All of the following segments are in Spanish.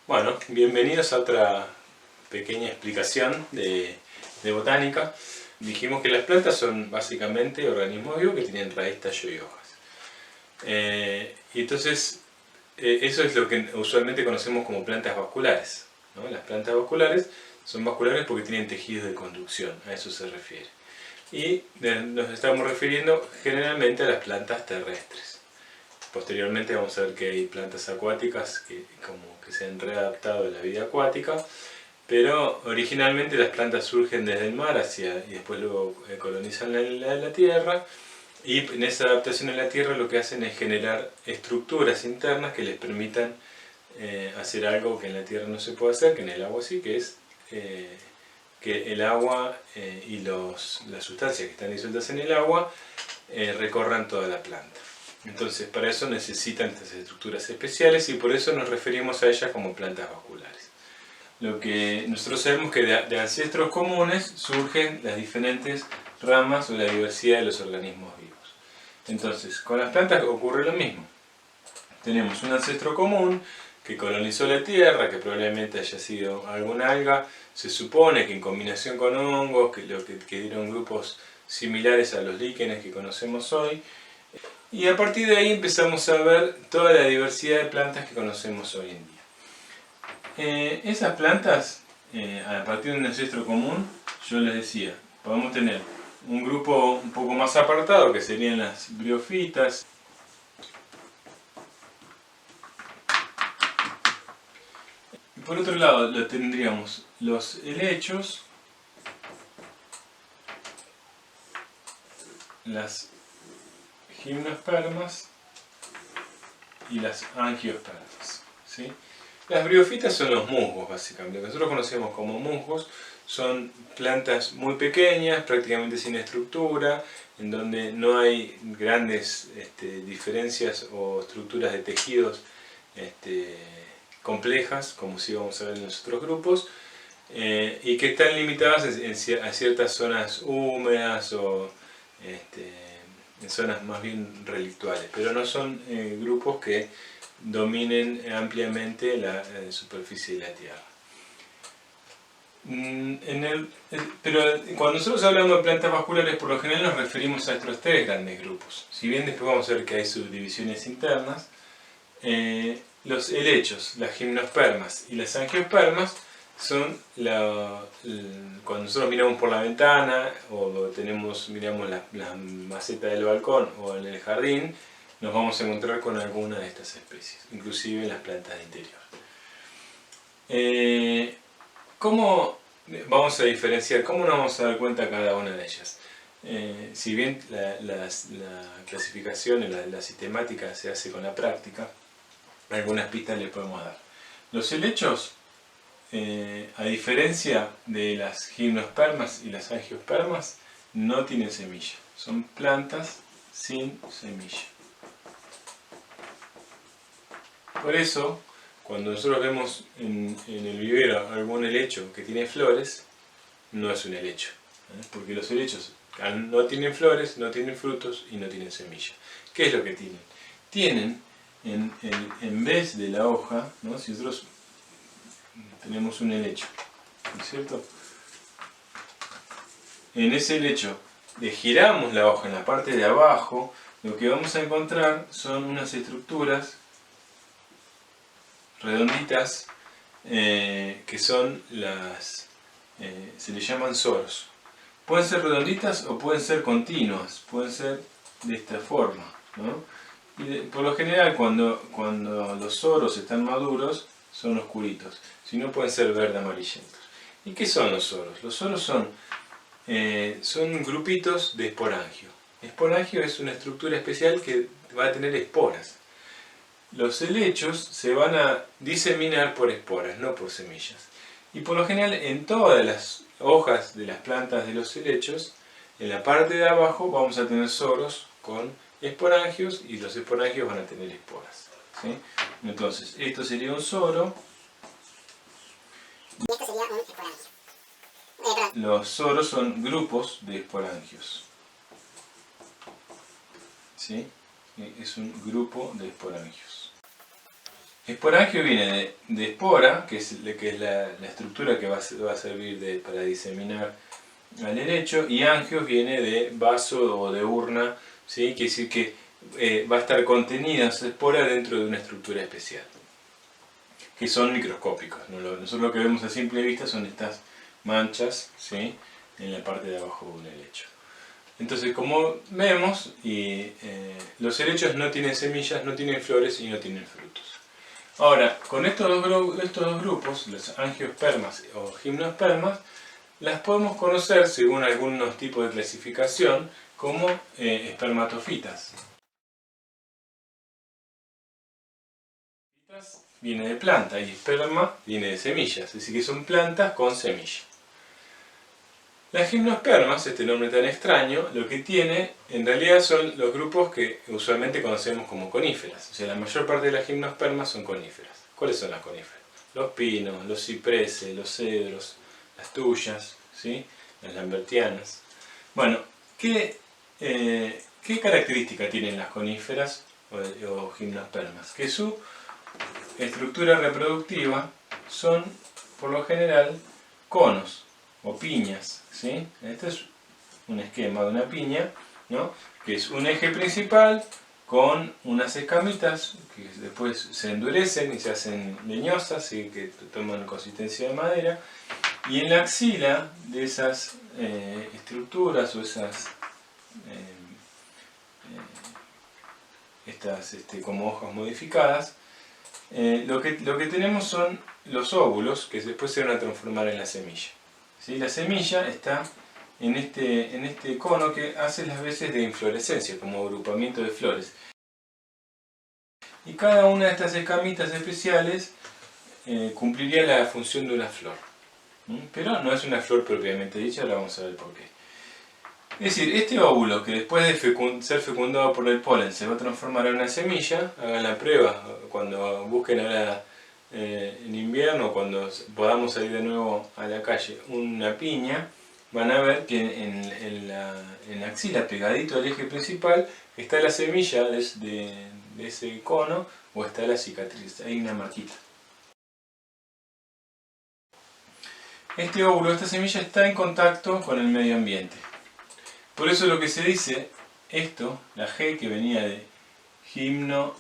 Bueno, bienvenidos a otra pequeña explicación de botánica. Dijimos que las plantas son básicamente organismos vivos que tienen raíz, tallo y hojas. Y entonces, eso es lo que usualmente conocemos como plantas vasculares, ¿no? Las plantas vasculares son vasculares porque tienen tejidos de conducción, a eso se refiere. Y nos estamos refiriendo generalmente a las plantas terrestres. Posteriormente vamos a ver que hay plantas acuáticas que se han readaptado a la vida acuática, pero originalmente las plantas surgen desde el mar y después luego colonizan la tierra, y en esa adaptación a la tierra lo que hacen es generar estructuras internas que les permitan hacer algo que en la tierra no se puede hacer, que en el agua sí, que es que el agua y las sustancias que están disueltas en el agua recorran toda la planta. Entonces, para eso necesitan estas estructuras especiales y por eso nos referimos a ellas como plantas vasculares. Lo que nosotros sabemos que de ancestros comunes surgen las diferentes ramas o la diversidad de los organismos vivos. Entonces, con las plantas ocurre lo mismo. Tenemos un ancestro común que colonizó la tierra, que probablemente haya sido alguna alga. Se supone que en combinación con hongos, que dieron grupos similares a los líquenes que conocemos hoy. Y a partir de ahí empezamos a ver toda la diversidad de plantas que conocemos hoy en día. Esas plantas, a partir de un ancestro común, yo les decía, podemos tener un grupo un poco más apartado, que serían las briófitas. Y por otro lado tendríamos los helechos, las gimnospermas y las angiospermas, ¿sí? Las briófitas son los musgos, básicamente. Lo que nosotros conocemos como musgos son plantas muy pequeñas, prácticamente sin estructura, en donde no hay grandes diferencias o estructuras de tejidos complejas, como sí vamos a ver en los otros grupos, y que están limitadas a ciertas zonas húmedas o en zonas más bien relictuales, pero no son grupos que dominen ampliamente la superficie de la Tierra. Pero cuando nosotros hablamos de plantas vasculares, por lo general nos referimos a estos tres grandes grupos. Si bien después vamos a ver que hay subdivisiones internas, los helechos, las gimnospermas y las angiospermas son cuando nosotros miramos por la ventana o miramos la maceta del balcón o en el jardín, nos vamos a encontrar con alguna de estas especies, inclusive en las plantas de interior. ¿Cómo vamos a diferenciar? ¿Cómo nos vamos a dar cuenta de cada una de ellas? Si bien la clasificación y la sistemática se hace con la práctica, algunas pistas les podemos dar. Los helechos, a diferencia de las gimnospermas y las angiospermas, no tienen semilla. Son plantas sin semilla. Por eso, cuando nosotros vemos en el vivero algún helecho que tiene flores, no es un helecho, porque los helechos no tienen flores, no tienen frutos y no tienen semilla. ¿Qué es lo que tienen? Tienen, en vez de la hoja, ¿no? Si nosotros tenemos un helecho, ¿no es cierto? En ese helecho le giramos la hoja en la parte de abajo, lo que vamos a encontrar son unas estructuras redonditas que son se les llaman soros. Pueden ser redonditas o pueden ser continuas, pueden ser de esta forma, ¿no? Y por lo general cuando los soros están maduros son oscuritos, si no pueden ser verde amarillentos. ¿Y qué son los soros? Los soros son grupitos de esporangio. Esporangio es una estructura especial que va a tener esporas. Los helechos se van a diseminar por esporas, no por semillas. Y por lo general en todas las hojas de las plantas de los helechos, en la parte de abajo vamos a tener soros con esporangios y los esporangios van a tener esporas, ¿sí? Entonces, esto sería un soro. Y esto sería un esporangio. Los soros son grupos de esporangios, ¿sí? Es un grupo de esporangios. Esporangio viene de espora, que es la estructura que va a servir para diseminar al helecho, y angios viene de vaso o de urna, ¿sí? Quiere decir que va a estar contenida esa espora dentro de una estructura especial, que son microscópicos. Nosotros lo que vemos a simple vista son estas manchas, ¿sí? En la parte de abajo de un helecho. Entonces, como vemos, los helechos no tienen semillas, no tienen flores y no tienen frutos. Ahora, con estos dos grupos, los angiospermas o gimnospermas, las podemos conocer, según algunos tipos de clasificación, como espermatofitas. Viene de planta y esperma viene de semillas, es decir que son plantas con semillas. Las gimnospermas, este nombre tan extraño, lo que tiene en realidad son los grupos que usualmente conocemos como coníferas. O sea, la mayor parte de las gimnospermas son coníferas. ¿Cuáles son las coníferas? Los pinos, los cipreses, los cedros, las tuyas, ¿sí? Las lambertianas. Bueno, ¿qué característica tienen las coníferas o gimnospermas? Que su estructura reproductiva son, por lo general, conos o piñas, ¿sí? Este es un esquema de una piña, ¿no? Que es un eje principal con unas escamitas que después se endurecen y se hacen leñosas y que toman consistencia de madera, y en la axila de esas estructuras o esas estas como hojas modificadas, lo que tenemos son los óvulos que después se van a transformar en la semilla. ¿Sí? La semilla está en este cono que hace las veces de inflorescencia, como agrupamiento de flores. Y cada una de estas escamitas especiales cumpliría la función de una flor. Pero no es una flor propiamente dicha, ahora vamos a ver por qué. Es decir, este óvulo que después de ser fecundado por el polen se va a transformar en una semilla, hagan la prueba cuando busquen ahora en invierno, cuando podamos salir de nuevo a la calle, una piña, van a ver que en la axila, pegadito al eje principal, está la semilla de ese cono o está la cicatriz, hay una marquita. Este óvulo, esta semilla está en contacto con el medio ambiente. Por eso lo que se dice, esto, la G que venía de gimnosperma,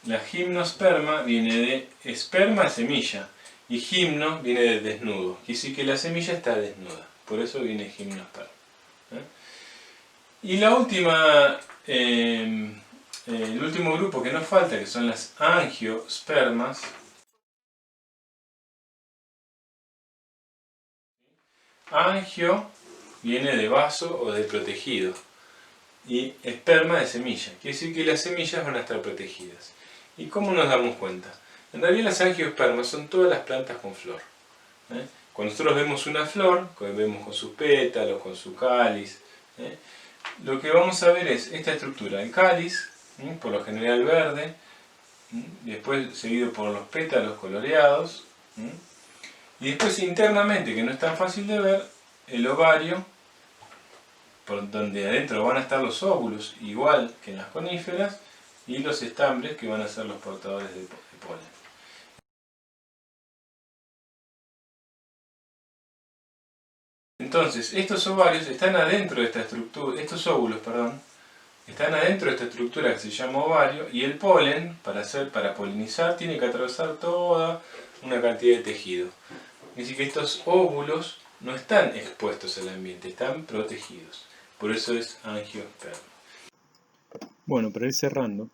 la gimnosperma viene de esperma, semilla, y gimno viene de desnudo, quiere decir que la semilla está desnuda, por eso viene gimnosperma. Y la última, el último grupo que nos falta, que son las angiospermas. Angio viene de vaso o de protegido y esperma de semilla, quiere decir que las semillas van a estar protegidas. ¿Y cómo nos damos cuenta? En realidad las angiospermas son todas las plantas con flor. Cuando nosotros vemos una flor, vemos con sus pétalos, con su cáliz, lo que vamos a ver es esta estructura, el cáliz, por lo general verde, después seguido por los pétalos coloreados, y después internamente, que no es tan fácil de ver, el ovario, por donde adentro van a estar los óvulos, igual que en las coníferas, y los estambres, que van a ser los portadores de polen. Entonces, estos ovarios están adentro de esta estructura, estos óvulos, perdón, están adentro de esta estructura que se llama ovario, y el polen, para polinizar, tiene que atravesar toda una cantidad de tejido. Es decir, que estos óvulos no están expuestos al ambiente, están protegidos. Por eso es angiosperma. Bueno, para ir cerrando,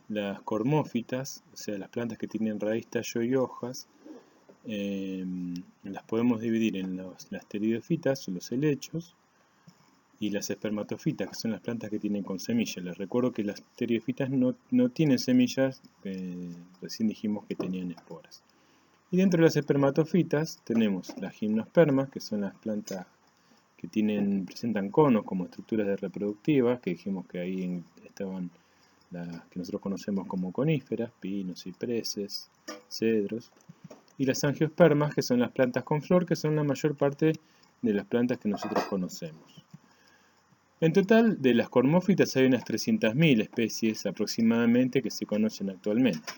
las cormófitas, o sea, las plantas que tienen raíz, tallo y hojas, las podemos dividir en las pteridofitas, los helechos, y las espermatofitas, que son las plantas que tienen con semillas. Les recuerdo que las pteridofitas no tienen semillas, recién dijimos que tenían esporas. Y dentro de las espermatofitas tenemos las gimnospermas, que son las plantas que presentan conos como estructuras de reproductivas, que dijimos que ahí estaban las que nosotros conocemos como coníferas, pinos, cipreses, cedros, y las angiospermas, que son las plantas con flor, que son la mayor parte de las plantas que nosotros conocemos. En total, de las cormófitas hay unas 300.000 especies aproximadamente que se conocen actualmente.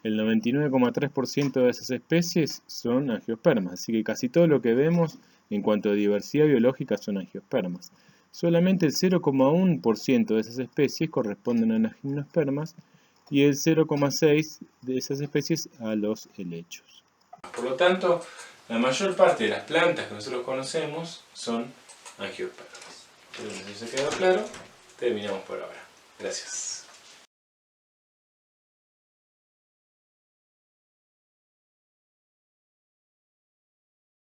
El 99,3% de esas especies son angiospermas, así que casi todo lo que vemos en cuanto a diversidad biológica son angiospermas. Solamente el 0,1% de esas especies corresponden a gimnospermas y el 0,6% de esas especies a los helechos. Por lo tanto, la mayor parte de las plantas que nosotros conocemos son angiospermas. Entonces, si se quedó claro, terminamos por ahora. Gracias.